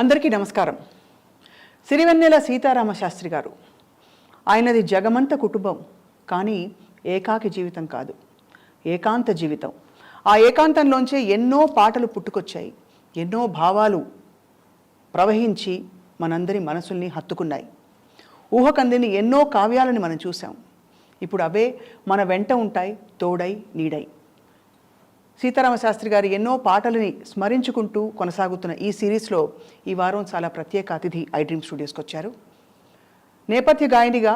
అందరికీ నమస్కారం. సిరివెన్నెల సీతారామ శాస్త్రి గారు. ఆయనది జగమంత కుటుంబం, కానీ ఏకాకి జీవితం కాదు, ఏకాంత జీవితం. ఆ ఏకాంతంలోంచే ఎన్నో పాటలు పుట్టుకొచ్చాయి, ఎన్నో భావాలు ప్రవహించి మనందరి మనసుల్ని హత్తుకున్నాయి. ఊహకందిని ఎన్నో కావ్యాలను మనం చూసాం. ఇప్పుడు అవే మన వెంట ఉంటాయి, తోడై నీడై. సీతారామ శాస్త్రి గారి ఎన్నో పాటలని స్మరించుకుంటూ కొనసాగుతున్న ఈ సిరీస్లో ఈ వారం చాలా ప్రత్యేక అతిథి ఐ డ్రీమ్ స్టూడియోస్కి వచ్చారు. నేపథ్య గాయనిగా,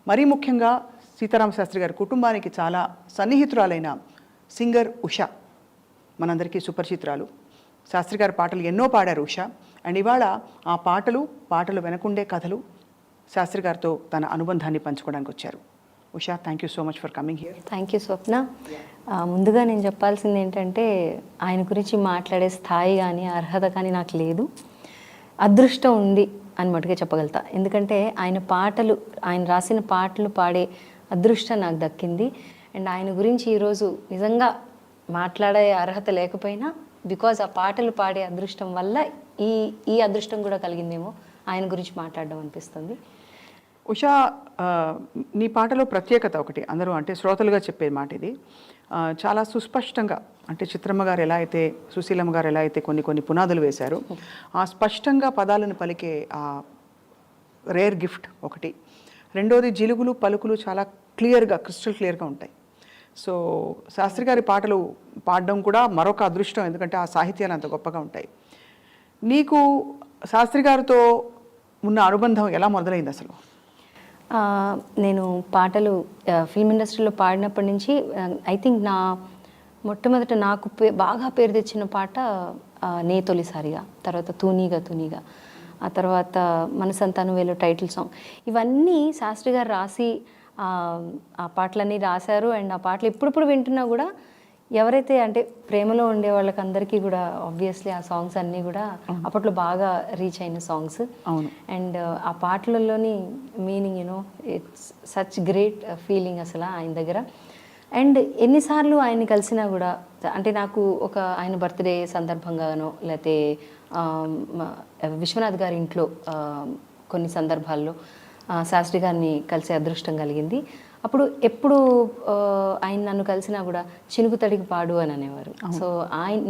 మరీ ముఖ్యంగా సీతారామ శాస్త్రి గారి కుటుంబానికి చాలా సన్నిహితురాలైన సింగర్ ఉషా, మనందరికీ సుపరిచితురాలు. శాస్త్రి గారి పాటలు ఎన్నో పాడారు ఉషా. అండ్ ఇవాళ ఆ పాటలు వెనకుండే కథలు శాస్త్రి గారితో తన అనుబంధాన్ని పంచుకోవడానికి వచ్చారు. Usha, thank you so much for coming here. Thank you Swapna. ముందుగా నేను చెప్పాల్సింది ఏంటంటే, ఆయన గురించి మాట్లాడే స్థాయి కానీ అర్హత కానీ నాకు లేదు. అదృష్టం ఉంది అని మటుకే చెప్పగలుగుతా. ఎందుకంటే ఆయన రాసిన పాటలు పాడే అదృష్టం నాకు దక్కింది. అండ్ ఆయన గురించి ఈరోజు నిజంగా మాట్లాడే అర్హత లేకపోయినా, బికాజ్ ఆ పాటలు పాడే అదృష్టం వల్ల ఈ అదృష్టం కూడా కలిగిందేమో ఆయన గురించి మాట్లాడడం అనిపిస్తుంది. ఉషా, నీ పాటలో ప్రత్యేకత ఒకటి అందరూ అంటే శ్రోతలుగా చెప్పే మాట ఇది. చాలా సుస్పష్టంగా, అంటే చిత్రమ్మ గారు ఎలా అయితే, సుశీలమ్మ గారు ఎలా అయితే కొన్ని పునాదులు వేశారు, ఆ స్పష్టంగా పదాలను పలికే ఆ రేర్ గిఫ్ట్ ఒకటి. రెండోది, జిలుగులు పలుకులు చాలా క్లియర్గా, క్రిస్టల్ క్లియర్గా ఉంటాయి. సో శాస్త్రి గారి పాటలు పాడడం కూడా మరొక అదృష్టం, ఎందుకంటే ఆ సాహిత్యాలు అంత గొప్పగా ఉంటాయి. నీకు శాస్త్రి గారితో ఉన్న అనుబంధం ఎలా మొదలైంది అసలు? నేను పాటలు ఫిల్మ్ ఇండస్ట్రీలో పాడినప్పటి నుంచి ఐ థింక్ మొట్టమొదట నాకు బాగా పేరు తెచ్చిన పాట నే తొలిసారిగా, తర్వాత తూనీగా, ఆ తర్వాత మనసంతాను వేలో టైటిల్ సాంగ్. ఇవన్నీ శాస్త్రి గారు రాసి ఆ పాటలన్నీ రాశారు. అండ్ ఆ పాటలు ఇప్పుడు వింటున్నా కూడా ఎవరైతే అంటే ప్రేమలో ఉండే వాళ్ళకందరికీ కూడా ఆబ్వియస్లీ ఆ సాంగ్స్ అన్నీ కూడా అప్పట్లో బాగా రీచ్ అయిన సాంగ్స్. అవును. అండ్ ఆ పాటలలోని meaning, it's such great feeling అసలు ఆయన దగ్గర. అండ్ ఎన్నిసార్లు ఆయన్ని కలిసినా కూడా, అంటే నాకు ఆయన బర్త్డే సందర్భంగానో, లేకపోతే విశ్వనాథ్ గారి ఇంట్లో కొన్ని సందర్భాల్లో శాస్త్రి గారిని కలిసే అదృష్టం కలిగింది. అప్పుడు ఎప్పుడు ఆయన నన్ను కలిసినా కూడా చినుకు తడికి పాడు అని అనేవారు. సో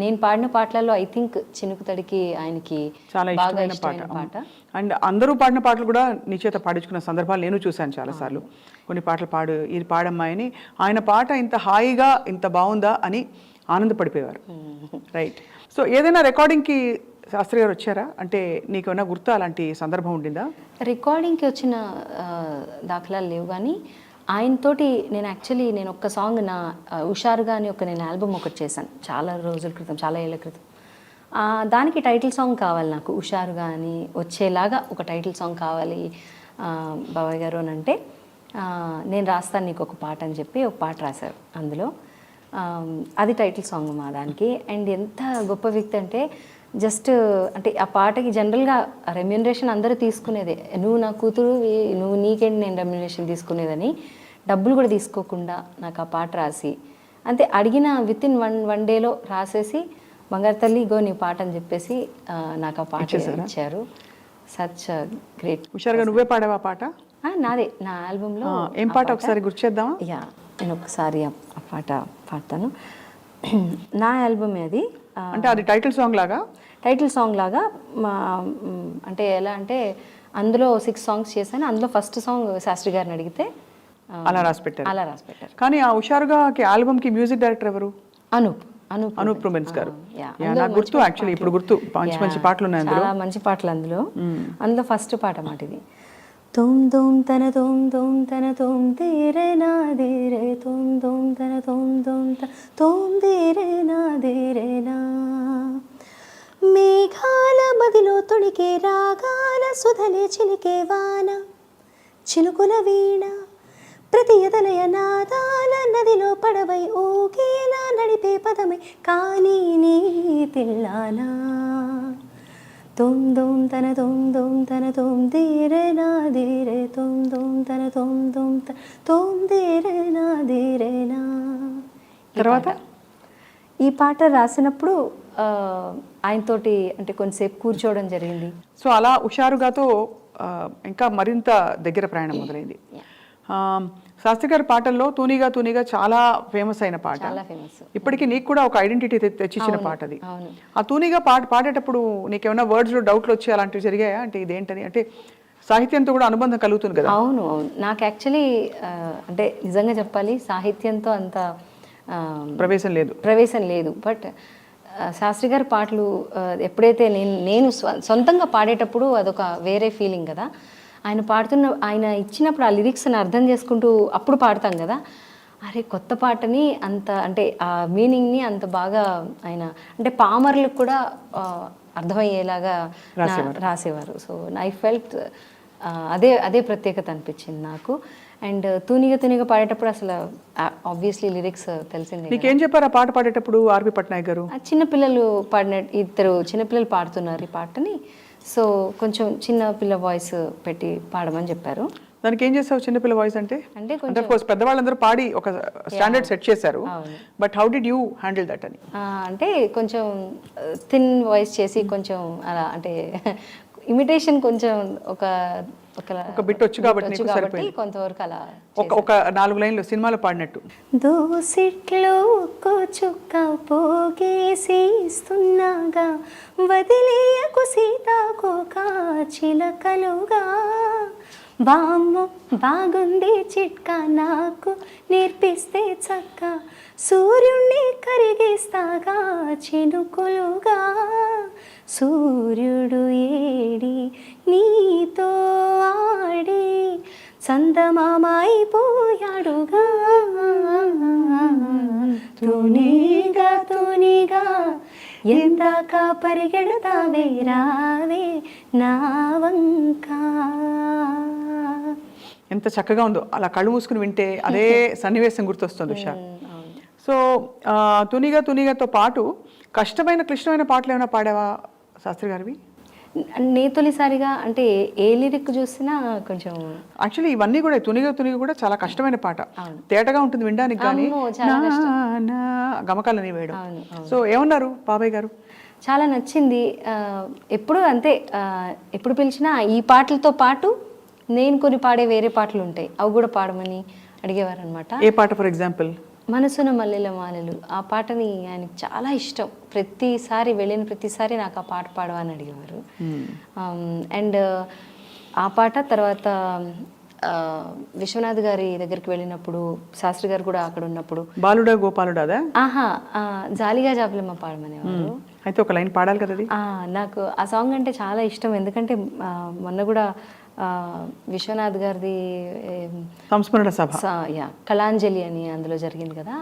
నేను పాడిన పాటలలో ఐ థింక్ చినుకు తడికి ఆయనకి చాలా ఇష్టమైన పాట. అండ్ అందరూ పాడిన పాటలు కూడా నీ చేత పాడించుకున్న సందర్భాలు నేను చూశాను చాలాసార్లు. కొన్ని పాటలు ఇది పాడమ్మాయని, ఆయన పాట ఇంత హాయిగా ఇంత బాగుందా అని ఆనందపడిపోయేవారు. రైట్. సో ఏదైనా రికార్డింగ్కి శాస్త్రి గారు వచ్చారా? అంటే నీకు ఏమైనా గుర్తు అలాంటి సందర్భం ఉండిందా? రికార్డింగ్కి వచ్చిన దాఖలాలు లేవు, కానీ ఆయనతోటి నేను ఒక్క సాంగ్ హుషారుగా అని నేను ఆల్బమ్ ఒకటి చేశాను చాలా రోజుల క్రితం, చాలా ఏళ్ళ క్రితం. దానికి టైటిల్ సాంగ్ కావాలి నాకు, హుషారుగా అని వచ్చేలాగా ఒక టైటిల్ సాంగ్ కావాలి బాబాయ్ గారు అని అంటే, నేను రాస్తాను నీకు ఒక పాట అని చెప్పి ఒక పాట రాశారు. అందులో అది టైటిల్ సాంగ్ మా దానికి. అండ్ ఎంత గొప్ప వ్యక్తి అంటే, జస్ట్ అంటే ఆ పాటకి జనరల్గా రెమ్యూనరేషన్ అందరూ తీసుకునేదే. నువ్వు నా కూతురు, నీకేంటి నేను రెమ్యూనరేషన్ తీసుకునేదని డబ్బులు కూడా తీసుకోకుండా నాకు ఆ పాట రాసి, అంతే అడిగిన విత్ ఇన్ వన్ డేలో రాసేసి, బంగారు తల్లి ఇగో నీ పాట అని చెప్పేసి నాకు ఆ పాట ఇచ్చారు. Such great. హుషారుగా నువ్వే పాడావా పాట? నాదే, నా ఆల్బంలో. ఏం పాట ఒకసారి గుర్తు చేద్దామా? యా, నేను ఒకసారి ఆ పాట పాడతాను. నా ఆల్బమే అది. అంటే అది టైటిల్ సాంగ్ లాగా అంటే ఎలా అంటే, అందులో 6 సాంగ్స్ చేశాను. అందులో ఫస్ట్ సాంగ్ శాస్త్రి గారిని అడిగితే అలా రాసి పెట్టారు. కానీ ఆ హుషారుగా ఆల్బమ్కి మ్యూజిక్ డైరెక్టర్ ఎవరు? అనూప్ రూబెన్స్ గారు. నాకు గుర్తు, యాక్చువల్లీ ఇప్పుడు గుర్తు. మంచి పాటలు ఉన్నాయి అందులో, మంచి పాటలు అందులో ఫస్ట్ పాట మాట ఇది. తోం తోం తన తోం తోం తన తోం తీరే నా ధీరే తోం తోం తన తోం తోం తోం ధీరే నా ధీరే నా. మేఘాల మదిలో తొడికే రాగాల సుధలే చిలికే వాన, చినుకుల వీణ ప్రతి ఎదలయ నాదాల నదిలో పడవై ఊగేలా నడిపే పదమై కానీ నీ తిల్లానా. తోం దోం తన తోం దోం తన తోం ధీరే నా ధీరే తోం దోం తన తోం దోం తోం ధీరే నా ధీరే నా. తర్వాత ఈ పాట రాసినప్పుడు ఆయనతోటి అంటే కొంచెంసేపు కూర్చోవడం జరిగింది. సో అలా హుషారుగాతో ఇంకా మరింత దగ్గర ప్రయాణం మొదలైంది. శాస్త్రి గారి పాటల్లో తూనిగా తూనిగా చాలా ఫేమస్ అయిన పాట, చాలా ఫేమస్. ఇప్పటికీ నీకు కూడా ఒక ఐడెంటిటీ తెచ్చిచ్చిన పాట అది. ఆ తూనిగా పాడేటప్పుడు నీకేమైనా వర్డ్స్లో డౌట్లు వచ్చి అలాంటివి జరిగాయా? అంటే ఇదేంటని, అంటే సాహిత్యంతో కూడా అనుబంధం కలుగుతుంది కదా. అవును అవును, నాకు యాక్చువల్లీ అంటే నిజంగా చెప్పాలి సాహిత్యంతో అంత ప్రవేశం లేదు. బట్ శాస్త్రి గారి పాటలు ఎప్పుడైతే నేను సొంతంగా పాడేటప్పుడు అదొక వేరే ఫీలింగ్ కదా. ఆయన ఇచ్చినప్పుడు ఆ లిరిక్స్ని అర్థం చేసుకుంటూ అప్పుడు పాడతాం కదా. అరే కొత్త పాటని అంత అంటే ఆ మీనింగ్ని అంత బాగా ఆయన అంటే పామర్లకు కూడా అర్థమయ్యేలాగా రాసేవారు. సో ఐ ఫెల్ట్ అదే ప్రత్యేకత అనిపించింది నాకు. అండ్ తూనిగా పాడేటప్పుడు అసలు ఆబ్వియస్లీ లిరిక్స్ తెలిసిందే. నీకేం చెప్పారు ఆ పాట పాడేటప్పుడు ఆర్వి పట్నాయక్ గారు? చిన్నపిల్లలు ఇద్దరు చిన్నపిల్లలు పాడుతున్నారు ఈ పాటని. సో కొంచెం చిన్న పిల్ల వాయిస్ పెట్టి పాడమని చెప్పారు. దానికి ఏం చేస్తావు? చిన్నపిల్ల వాయిస్ అంటే పెద్దవాళ్ళందరూ పాడి ఒక స్టాండర్డ్ సెట్ చేశారు, but how did you handle that అని? అంటే కొంచెం థిన్ వాయిస్ చేసి కొంచెం అలా అంటే ఇమిటేషన్ కొంచెం ఒక బిట్ వచ్చు కాబట్టి కొంతవరకు అలా ఒక 4 లైన్లు సినిమాలో పాడినట్టు. దోసిట్లో చుక్క పోగేసిస్తున్నాగా వదిలేయకు సీతాకోక చిలకలుగా బామ్మ బాగుంది చిట్కా నాకు నేర్పిస్తే చక్క సూర్యుణ్ణి కరిగిస్తాగా చినుకులుగా సూర్యుడు ఏడి నీతో ఆడి చందమామైపోయాడుగా తూనిగా ఎందాక పరిగెడతావే రావే నా వంక. ఎంత చక్కగా ఉందో, అలా కళ్ళు మూసుకుని వింటే అదే సన్నివేశం గుర్తొస్తుంది ఉషా. సో తూనిగాతో పాటు కష్టమైన క్లిష్టమైన పాటలు ఏమైనా పాడావా శాస్త్రి గారివి? తొలిసారిగా అంటే ఏ లిరిక్ చూసినా కొంచెం యాక్చువల్లీ ఇవన్నీ కూడా తూనిగా కూడా చాలా కష్టమైన పాట, తేటగా ఉంటుంది వినడానికి, కానీ గమకాలని వేయడం. సో ఏమన్నారు బాబాయ్ గారు? చాలా నచ్చింది. ఎప్పుడు అంతే, ఎప్పుడు పిలిచినా ఈ పాటలతో పాటు నేను కొన్ని పాడే వేరే పాటలు ఉంటాయి, అవి కూడా పాడమని అడిగేవారు అనమాట. ఏ పాట ఫర్ ఎగ్జాంపుల్? మనసున మల్లెల మాలలు, ఆ పాటని ఆయనకి చాలా ఇష్టం. ప్రతిసారి వెళ్ళిన ప్రతిసారి నాకు ఆ పాట పాడవని అడిగేవారు. అండ్ ఆ పాట తర్వాత విశ్వనాథ్ గారి దగ్గరికి వెళ్ళినప్పుడు శాస్త్రి గారు కూడా అక్కడ ఉన్నప్పుడు బాలుడా గోపాలుడా జాలిగా జాబులమ్మ పాడమనేవారు. అయితే ఒక లైన్ పాడాలి కదా. నాకు ఆ సాంగ్ అంటే చాలా ఇష్టం, ఎందుకంటే మొన్న కూడా విశ్వనాథ్ గారిది సంస్మరణ సభ కళాంజలి అని అందులో జరిగింది కదా,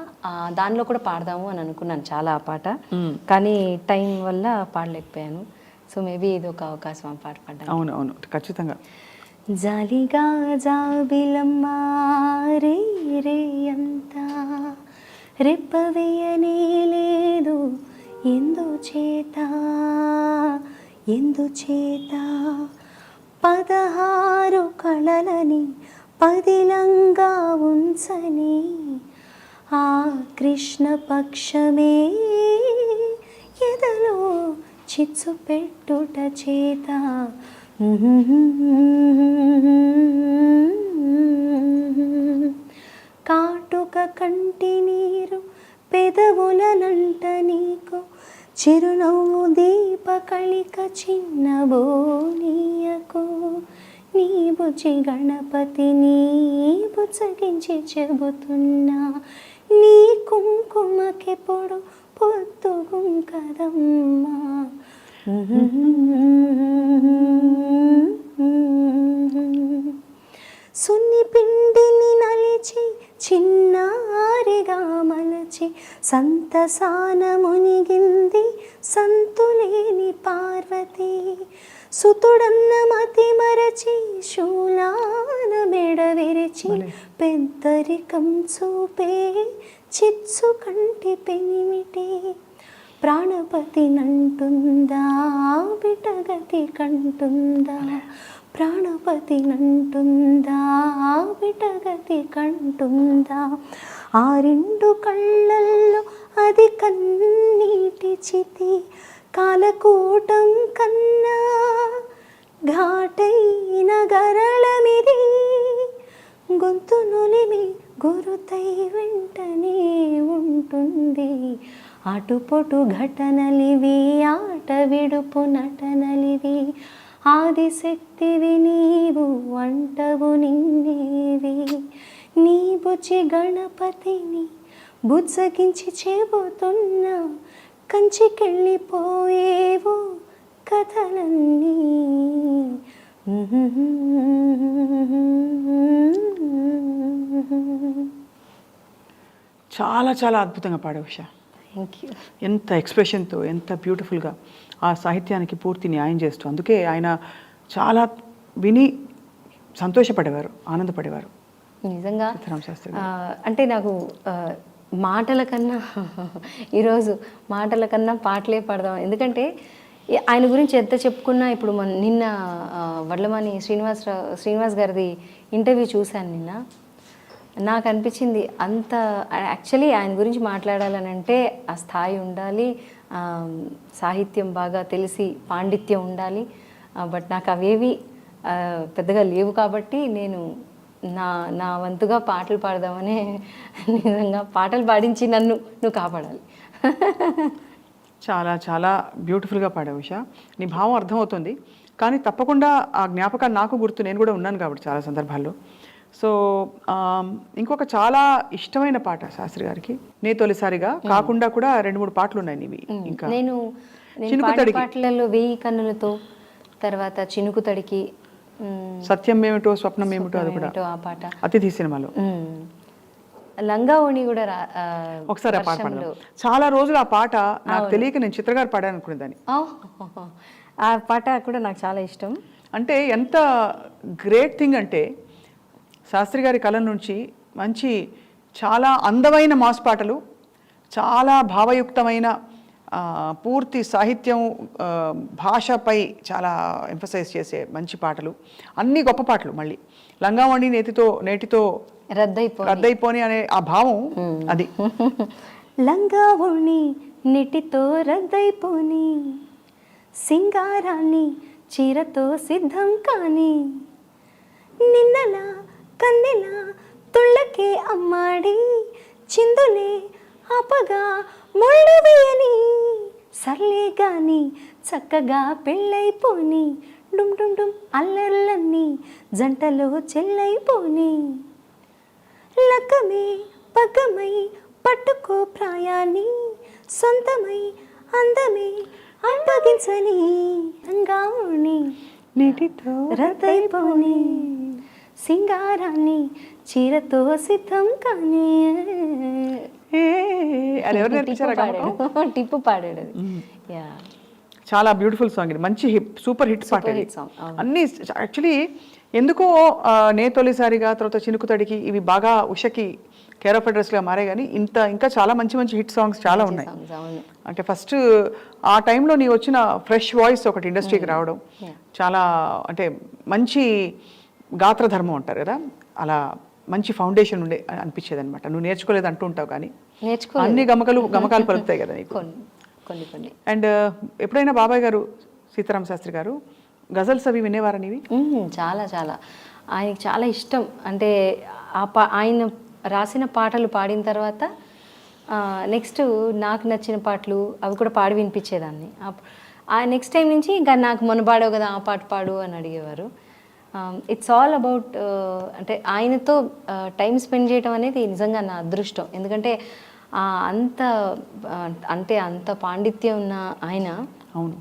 దానిలో కూడా పాడదాము అని అనుకున్నాను చాలా ఆ పాట, కానీ టైం వల్ల పాడలేకపోయాను. సో మేబీ ఇది ఒక అవకాశం ఆ పాట పాడాను. అవును ఖచ్చితంగా. జాలిగా జాబిలమ్మ రే రే అంతా రెప్పవేయనే లేదు ఎందుచేత 16 కళలని పదిలంగా ఉంచని ఆ కృష్ణ పక్షమే ఎదలో చిచ్చు పెట్టుట చేత కాటుక కంటి నీరు పెదవులనంట నీకు చిరునవ్వు దీపకళిక చిన్నబోనీయకు నీ బుజ్జి గణపతి నీ బుచ్చగించి చెబుతున్నా నీ కుంకుమకెప్పుడు పొద్దుగుం కదమ్మా. సున్ని పిండిని నలిచి చిన్నారిగా మలచి సంతసాన మునిగింది సంతులేని పార్వతి సుతుడన్న మతి మరచి శూలాన మెడ విరిచి పెద్దరికం చూపే చిత్సు కంటి పెనిమిటి ప్రాణపతి నంటుందా బిటగతి కంటుందా ప్రాణపతి నంటుందా బిటగతి కంటుందా ఆ రెండు కళ్ళల్లో అది కన్నీటి చితి, కాలకూటం కన్నా ఘాటైన గరళమిది, గొంతు నులిమి గురుతై వెంటనే ఉంటుంది. అటుపొటు ఘటనలివి, ఆట విడుపు నటనలివి, ఆదిశక్తివి నీవు అంటవు నిన్నేవి. నీ బుచి గణపతిని బుజ్జగించి చెబుతున్నా, కంచికెళ్ళిపోయేవో కథలన్నీ. చాలా చాలా అద్భుతంగా పాడావు ఉషా. Thank you. ఎంత ఎక్స్ప్రెషన్తో, ఎంత బ్యూటిఫుల్గా ఆ సాహిత్యానికి పూర్తి న్యాయం చేస్తూ, అందుకే ఆయన చాలా విని సంతోషపడేవారు, ఆనందపడేవారు నిజంగా. సీతారామ శాస్త్రి అంటే నాకు మాటల కన్నా ఈరోజు మాటల కన్నా పాటలే పాడదాం. ఎందుకంటే ఆయన గురించి ఎంత చెప్పుకున్నా, ఇప్పుడు నిన్న వడ్లమాని శ్రీనివాస్ గారిది ఇంటర్వ్యూ చూశాను నిన్న. నాకు అనిపించింది అంత యాక్చువల్లీ ఆయన గురించి మాట్లాడాలని అంటే ఆ స్థాయి ఉండాలి, సాహిత్యం బాగా తెలిసి పాండిత్యం ఉండాలి. బట్ నాకు అవేవి పెద్దగా లేవు కాబట్టి నేను నా వంతుగా పాటలు పాడదామని, నిజంగా పాటలు పాడించి నువ్వు కాపాడాలి. చాలా చాలా బ్యూటిఫుల్గా పాడావు ఉషా. నీ భావం అర్థమవుతుంది, కానీ తప్పకుండా ఆ జ్ఞాపకాలు నాకు గుర్తు, నేను కూడా ఉన్నాను కాబట్టి చాలా సందర్భాల్లో. సో ఇంకొక చాలా ఇష్టమైన పాట శాస్త్రి గారికి, నే తొలిసారిగా కాకుండా కూడా 2-3 పాటలు ఉన్నాయి నీవి. ఇంకా నేను పాటలలో 1000 కన్నులతో, తర్వాత చినుకు తడికి, సత్యం ఏమిటో స్వప్నం ఏమిటో, అది కూడా ఆ పాట అతిథి సినిమాలో. లంగా ఓణి కూడా ఒకసారి ఆ పాట పాడదాం. చాలా రోజులు ఆ పాట నాకు తెలియక నేను చిత్రగారు పాడాను అనుకునేదాన్ని. ఆ పాట కూడా నాకు చాలా ఇష్టం. అంటే ఎంత గ్రేట్ థింగ్ అంటే, శాస్త్రి గారి కలం నుంచి మంచి చాలా అందమైన మాస్ పాటలు, చాలా భావయుక్తమైన పూర్తి సాహిత్యం, భాషపై చాలా ఎంఫసైజ్ చేసే మంచి పాటలు, అన్ని గొప్ప పాటలు. మళ్ళీ లంగావణి నేటితో రద్దయిపోని అనే ఆ భావం అది. లంగావణి నెటితో రద్దయిపోని, సింగారాన్ని చీరతో సిద్ధం కాని, నిన్నలా కన్నెలా తుళ్ళకే అమ్మాడి, చిందులే ఆపగా ముళ్ళు వేయని, సర్లే గాని చక్కగా పెళ్ళైపోని, డుమ్ డుమ్ డుమ్ అల్లర్లన్నీ జంటలో చెల్లైపోని, లక్కమే పగ్గమై పట్టుకో ప్రాయాన్ని, సొంతమై అందమే అప్పగించని, లంగావణి నీటితో రద్దయిపోని, సింగారాన్ని చీరతో సిద్ధం కానీ. టిప్పు పాడాడు అది. చాలా బ్యూటిఫుల్ సాంగ్ ఇది, మంచి సూపర్ హిట్ పాట. అన్ని యాక్చువల్లీ ఎందుకో నే తొలిసారిగా, తర్వాత చినుకు తడికి, ఇవి బాగా ఉషకి కేర్ ఆఫ్ అడ్రస్గా మారే, కానీ ఇంకా చాలా మంచి మంచి హిట్ సాంగ్స్ చాలా ఉన్నాయి. అంటే ఫస్ట్ ఆ టైంలో నీ వచ్చిన ఫ్రెష్ వాయిస్ ఒకటి ఇండస్ట్రీకి రావడం, చాలా అంటే మంచి గాత్రధర్మం అంటారు కదా, అలా మంచి ఫౌండేషన్ ఉండే అనిపించేది అనమాట. నువ్వు నేర్చుకోలేదు అంటూ ఉంటావు, కానీ అన్ని గమకాలు పలుకుతాయి కదా నీకు. అండ్ ఎప్పుడైనా బాబాయ్ గారు, సీతారామ శాస్త్రి గారు గజల్స్ అవి వినేవారా నీవి? చాలా చాలా, ఆయనకి చాలా ఇష్టం. అంటే ఆయన రాసిన పాటలు పాడిన తర్వాత నెక్స్ట్ నాకు నచ్చిన పాటలు అవి కూడా పాడి వినిపించేదాన్ని. నెక్స్ట్ టైం నుంచి ఇంకా నాకు మొన్న పాడావు కదా ఆ పాట పాడు అని అడిగేవారు. ఇట్స్ ఆల్ అబౌట్ అంటే ఆయనతో టైం స్పెండ్ చేయడం అనేది నిజంగా నా అదృష్టం. ఎందుకంటే అంత పాండిత్యం ఉన్న ఆయన అవును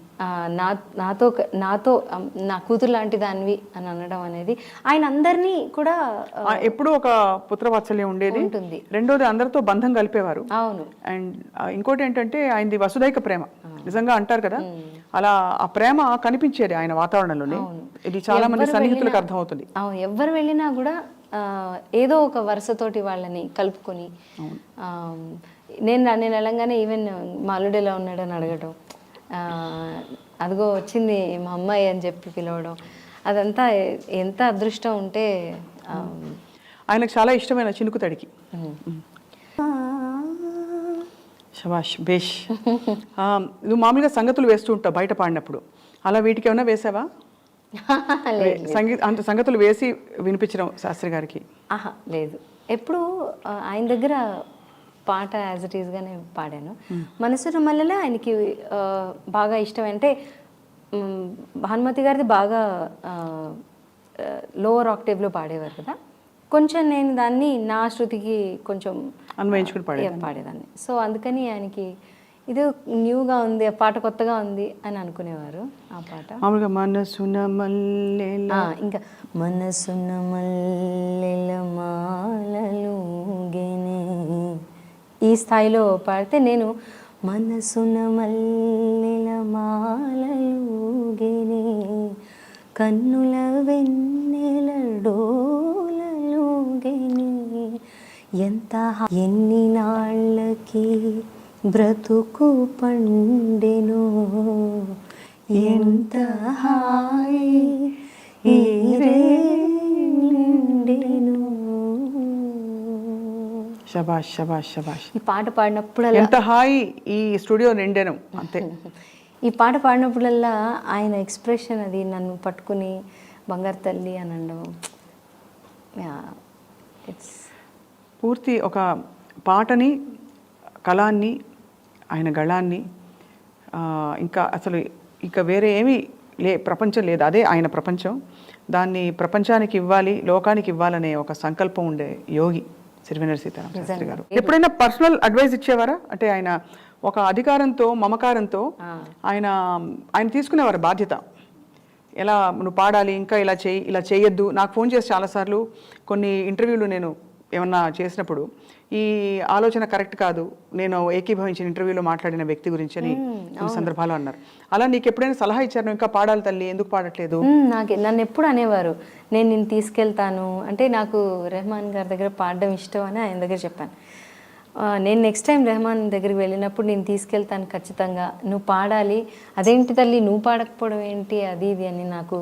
నాతో నా కూతురు లాంటి దానివి అని అనడం అనేది, ఆయన అందరినీ కూడా ఎప్పుడూ ఒక పుత్రవాత్సల్యం ఉండేది ఉంటుంది. రెండోది అందరితో బంధం కలిపేవారు. అవును. అండ్ ఇంకోటి ఏంటంటే ఆయనది వసుదైక ప్రేమ, నిజంగా అంటారు కదా, అలా ఆ ప్రేమ కనిపించేది ఆయన వాతావరణంలోనే. ఇది చాలా మంది సన్నిహితులకు అర్థమవుతుంది. అవును, ఎవరు వెళ్ళినా కూడా ఏదో ఒక వరుసతోటి వాళ్ళని కలుపుకొని, నేను వెళ్ళంగానే ఈవెన్ మా అల్లుడు ఎలా ఉన్నాడని అడగడం, అదిగో వచ్చింది మా అమ్మాయి అని చెప్పి పిలవడం, అదంతా ఎంత అదృష్టం ఉంటే. ఆయనకు చాలా ఇష్టమైన చినుకు తడికి శబాష్ బేష్. నువ్వు మామూలుగా సంగతులు వేస్తూ ఉంటావు బయట పాడినప్పుడు, అలా వీటికి ఏమైనా వేసావా? అంత సంగతులు వేసి వినిపించడం శాస్త్రి గారికి? ఆహా లేదు, ఎప్పుడు ఆయన దగ్గర పాట యాజ్ ఇట్ ఈస్గానే పాడాను. మనసున మల్లెలే ఆయనకి బాగా ఇష్టం. అంటే భానుమతి గారిది బాగా లోవర్ ఆక్టేవ్లో పాడేవారు కదా, కొంచెం నేను దాన్ని నా శృతికి కొంచెం అన్వయించుకుని పాడేదాన్ని. సో అందుకని ఆయనకి ఇది న్యూగా ఉంది, ఆ పాట కొత్తగా ఉంది అని అనుకునేవారు. ఆ పాట మామూలుగా మనసున మల్లెల, ఇంకా మనసున మల్లెల మాలలుగెనే ఈ స్థాయిలో పాడితే, నేను మనసున మల్లెల మాలలుగెనే కన్నుల వెన్నెల డోలలుగెనే ఎంత ఎన్ని నాళ్ళకి బ్రతుకు పండెను ఎంత హాయి నిండెను. శబాష్ శబాష్ శబాష్. ఈ పాట పాడినప్పుడు ఎంత హాయి ఈ స్టూడియో నిండెను అంతే. ఈ పాట పాడినప్పుడల్లా ఆయన ఎక్స్ప్రెషన్ అది నన్ను పట్టుకుని బంగారు తల్లి అని అనడం, ఇట్స్ పూర్తి ఒక పాటని, కళాన్ని, ఆయన గళాన్ని, ఇంకా అసలు ఇంకా వేరే ఏమీ ప్రపంచం లేదు, అదే ఆయన ప్రపంచం. దాన్ని ప్రపంచానికి ఇవ్వాలి, లోకానికి ఇవ్వాలనే ఒక సంకల్పం ఉండే యోగి సిరివెన్నెల సీతారామ శాస్త్రి గారు. ఎప్పుడైనా పర్సనల్ అడ్వైస్ ఇచ్చేవారా? అంటే ఆయన ఒక అధికారంతో, మమకారంతో ఆయన తీసుకునేవారు బాధ్యత. ఎలా నువ్వు పాడాలి, ఇంకా ఇలా చేయి, ఇలా చేయొద్దు. నాకు ఫోన్ చేసి చాలాసార్లు కొన్ని ఇంటర్వ్యూలు నేను ఏమన్నా చేసినప్పుడు, ఈ ఆలోచన కరెక్ట్ కాదు, నేను ఏకీభవించిన ఇంటర్వ్యూలో మాట్లాడిన వ్యక్తి గురించి అని కొన్ని సందర్భాలు అన్నారు. అలా నీకు ఎప్పుడైనా సలహా ఇచ్చారు, ఇంకా పాడాలి తల్లి, ఎందుకు పాడట్లేదు? నన్ను ఎప్పుడు అనేవారు, నేను నిన్ను తీసుకెళ్తాను అంటే, నాకు రెహమాన్ గారి దగ్గర పాడడం ఇష్టం అని ఆయన దగ్గర చెప్పాను. నేను నెక్స్ట్ టైం రెహమాన్ దగ్గరికి వెళ్ళినప్పుడు నేను తీసుకెళ్తాను ఖచ్చితంగా, నువ్వు పాడాలి. అదేంటి తల్లి నువ్వు పాడకపోవడం ఏంటి, అది ఇది అని నాకు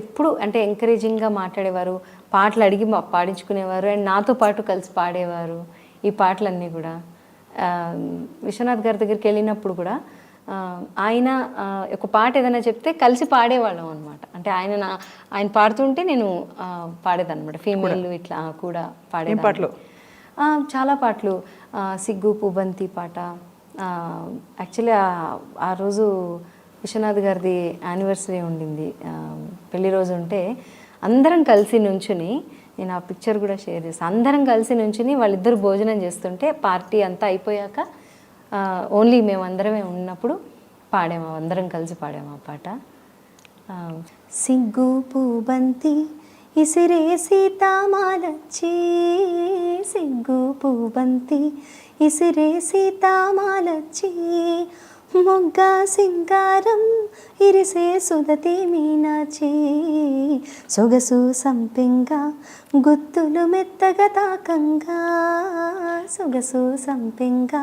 ఎప్పుడు అంటే ఎంకరేజింగ్గా మాట్లాడేవారు. పాటలు అడిగి పాడించుకునేవారు, అండ్ నాతో పాటు కలిసి పాడేవారు ఈ పాటలన్నీ కూడా. విశ్వనాథ్ గారి దగ్గరికి వెళ్ళినప్పుడు కూడా ఆయన ఒక పాట ఏదైనా చెప్తే కలిసి పాడేవాళ్ళం అనమాట. అంటే ఆయన పాడుతుంటే నేను పాడేదన్నమాట. ఫీమేల్ ఇట్లా కూడా పాడే పాటలు చాలా పాటలు. సిగ్గు పూబంతి పాట, యాక్చువల్లీ ఆ రోజు విశ్వనాథ్ గారిది యానివర్సరీ ఉండింది, పెళ్లి రోజు ఉంటే అందరం కలిసి నుంచుని, నేను ఆ పిక్చర్ కూడా షేర్ చేస్తాను, అందరం కలిసి నుంచుని వాళ్ళిద్దరు భోజనం చేస్తుంటే పార్టీ అంతా అయిపోయాక ఓన్లీ మేము అందరమే ఉన్నప్పుడు పాడాము, అందరం కలిసి పాడాము ఆ పాట. సిగ్గు పూబంతి ఇసిరే సీతామాలచ్చి, సిగ్గు పూబంతి ఇసిరే సీతామాలచ్చి, మొగ్గ సింగారం ఇరిసే సుదతి మీనాచి, సొగసు సంపెంగా గుత్తులు మెత్తగా తాకంగా, సొగసు సంపెంగా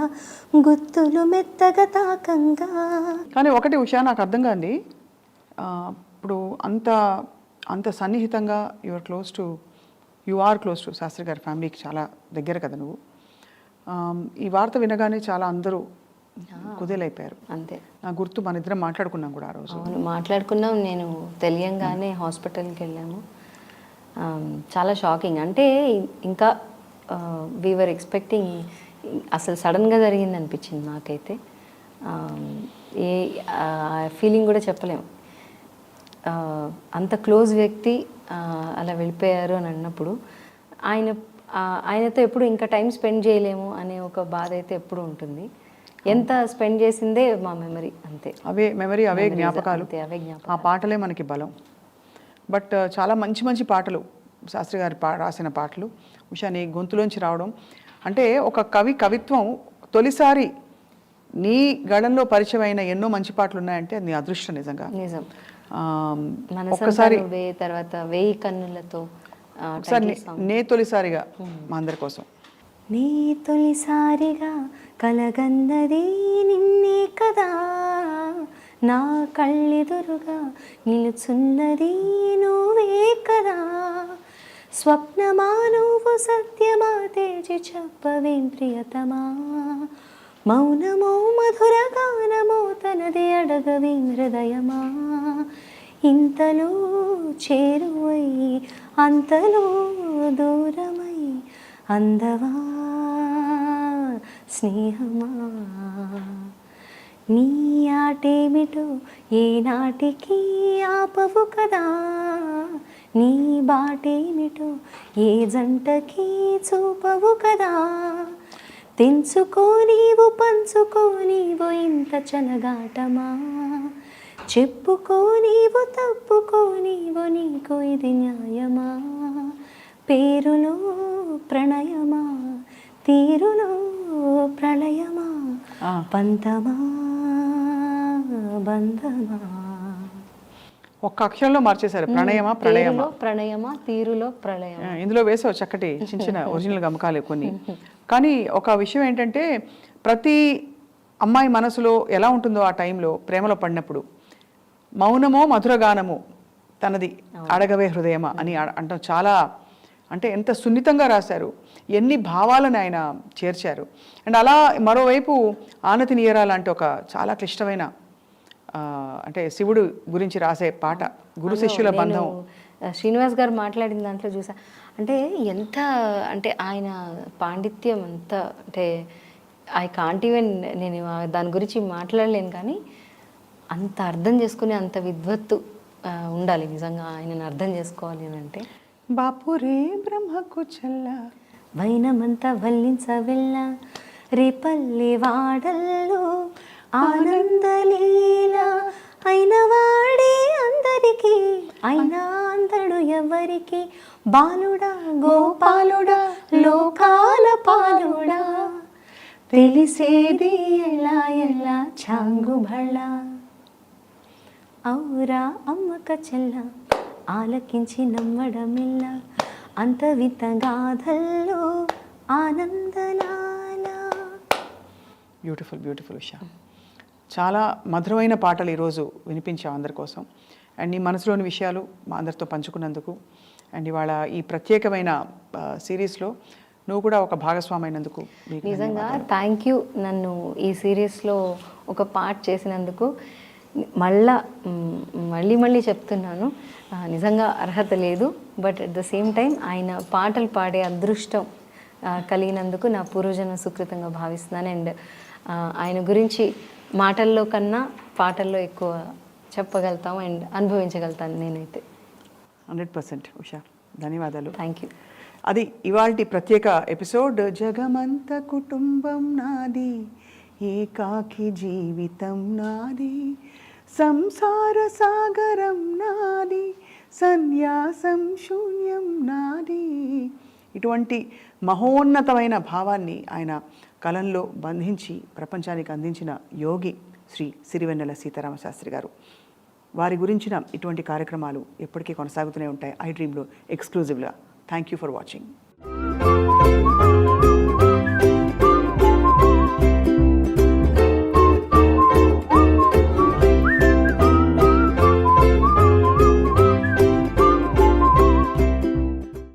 గుత్తులు మెత్తగా తాకంగా. కానీ ఒకటి ఉషా నాకు అర్థం కాంది, ఇప్పుడు అంత సన్నిహితంగా you are close to Shastri గారి ఫ్యామిలీకి చాలా దగ్గర కదా నువ్వు. ఈ వార్త వినగానే చాలా అందరూ కుదేలైపోయారు. అంతే, నా గుర్తు మన ఇద్దరం మాట్లాడుకున్నాం కూడా ఆ రోజు. అవును మాట్లాడుకున్నాం. నేను తెలియంగానే హాస్పిటల్కి వెళ్ళాము. చాలా షాకింగ్. అంటే ఇంకా వీఆర్ ఎక్స్పెక్టింగ్, అసలు సడన్గా జరిగింది అనిపించింది నాకైతే. ఏ ఫీలింగ్ కూడా చెప్పలేము. అంత క్లోజ్ వ్యక్తి అలా వెళ్ళిపోయారు అని అన్నప్పుడు ఆయనతో ఎప్పుడు ఇంకా టైం స్పెండ్ చేయలేము అనే ఒక బాధ అయితే ఎప్పుడు ఉంటుంది. ఎంత స్పెండ్ చేసిందే మా మెమరీ, అంతే. అవే మెమరీ, అవే జ్ఞాపకాలు, ఆ పాటలే మనకి బలం. బట్ చాలా మంచి మంచి పాటలు శాస్త్రి గారు రాసిన పాటలు ఉషా నీ గొంతులోంచి రావడం అంటే, ఒక కవిత్వం తొలిసారి నీ గళంలో పరిచయం అయిన ఎన్నో మంచి పాటలు ఉన్నాయంటే నీ అదృష్టం నిజంగా. నిజం. ఒక్కసారి తర్వాత వేయి కన్నులతో ఒకసారి నే తొలిసారిగా మా అందరి కోసం. నీ తొలిసారిగా కలగన్నది నిన్నే కదా, నా కళ్ళెదురుగా నిలుచున్నది నువ్వే కదా, స్వప్నమా నువ్వు సత్యమా తేల్చి చెప్పవేం ప్రియతమా, మౌనమో మధుర గానమో తనది అడగవి హృదయమా, ఇంతలో చేరువై అంతలో దూరమై అందవా స్నేహమా. నీ ఆటేమిటో ఏనాటికి ఆపవు కదా, నీ బాటేమిటో ఏ జంటకి చూపవు కదా. తెంచుకో నీవు పంచుకో నీవు ఇంత చనగాటమా, చెప్పుకో నీవు తప్పుకో నీవు నీకు ఇది న్యాయమా. పేరులో ప్రణయమా తీరులో ప్రళయమా, పంతమా బంధమా. ఒక్క అక్షరంలో మార్చేశారు, ప్రణయమా ప్రళయమా. ప్రణయమా తీరులో ప్రళయమా. ఇందులో వేసావు చక్కటి చిన్న చిన్న ఒరిజినల్ గమకాలు కొన్ని. కానీ ఒక విషయం ఏంటంటే, ప్రతి అమ్మాయి మనసులో ఎలా ఉంటుందో ఆ టైంలో ప్రేమలో పడినప్పుడు, మౌనమో మధురగానము తనది అడగవే హృదయమా అని అంటాం. చాలా అంటే ఎంత సున్నితంగా రాశారు, ఎన్ని భావాలను ఆయన చేర్చారు. అండ్ అలా మరోవైపు ఆనతి నీయరా లాంటి ఒక చాలా క్లిష్టమైన అంటే శివుడు గురించి రాసే పాట, గురు శిష్యుల బంధం. శ్రీనివాస్ గారు మాట్లాడిన దాంట్లో చూసా, అంటే ఎంత అంటే ఆయన పాండిత్యం అంత, అంటే ఐ కాంట్ ఈవెన్, నేను దాని గురించి మాట్లాడలేను, కానీ అంత అర్థం చేసుకుని అంత విద్వత్తు ఉండాలి నిజంగా ఆయనను అర్థం చేసుకోవాలి అని అంటే. బాపురే బ్రహ్మకు చల్ల వైనమంతా వల్లించ వెళ్ళ రేపల్లి వాడల్లో ఆనందలీల అయిన వాడే అందరికీ అయినా అందడు ఎవరికి, బాలుడా గోపాలుడా లోకాల పాలుడా, తెలిసేది ఎలా ఎలా చాంగుబళ. ఔరా అమ్మక చెల్ల ఆలకించి నమ్మడమిల్ల, అంత వింత గాథల్లో ఆనందలాల. Beautiful beautiful Usha. చాలా మధురమైన పాటలు ఈరోజు వినిపించావు అందరి కోసం. అండ్ నీ మనసులోని విషయాలు మా అందరితో పంచుకున్నందుకు, అండ్ ఇవాళ ఈ ప్రత్యేకమైన సిరీస్లో నువ్వు కూడా ఒక భాగస్వామి అయినందుకు నిజంగా థ్యాంక్ యూ. నన్ను ఈ సిరీస్లో ఒక పార్ట్ చేసినందుకు మళ్ళీ చెప్తున్నాను, నిజంగా అర్హత లేదు, but at the same time ఆయన పాటలు పాడే అదృష్టం కలిగినందుకు నా పూర్వజన్మ సుకృతంగా భావిస్తున్నాను. అండ్ ఆయన గురించి మాటల్లో కన్నా పాటల్లో ఎక్కువ చెప్పగలుగుతాం అండ్ అనుభవించగలుగుతాను నేనైతే. 100% ఉషా, ధన్యవాదాలు. Thank you. అది ఇవాల్టి ప్రత్యేక ఎపిసోడ్. జగమంత కుటుంబం నాది, ఏకాకి జీవితం నాది, సంసార సాగరం నాది, సన్యాసం శూన్యం నాది. ఇటువంటి మహోన్నతమైన భావాన్ని ఆయన కలంలో బంధించి ప్రపంచానికి అందించిన యోగి శ్రీ సిరివెన్నెల సీతారామశాస్త్రి గారు. వారి గురించిన ఇటువంటి కార్యక్రమాలు ఎప్పటికీ కొనసాగుతూనే ఉంటాయి ఐ డ్రీమ్లో ఎక్స్క్లూజివ్గా. Thank you for watching.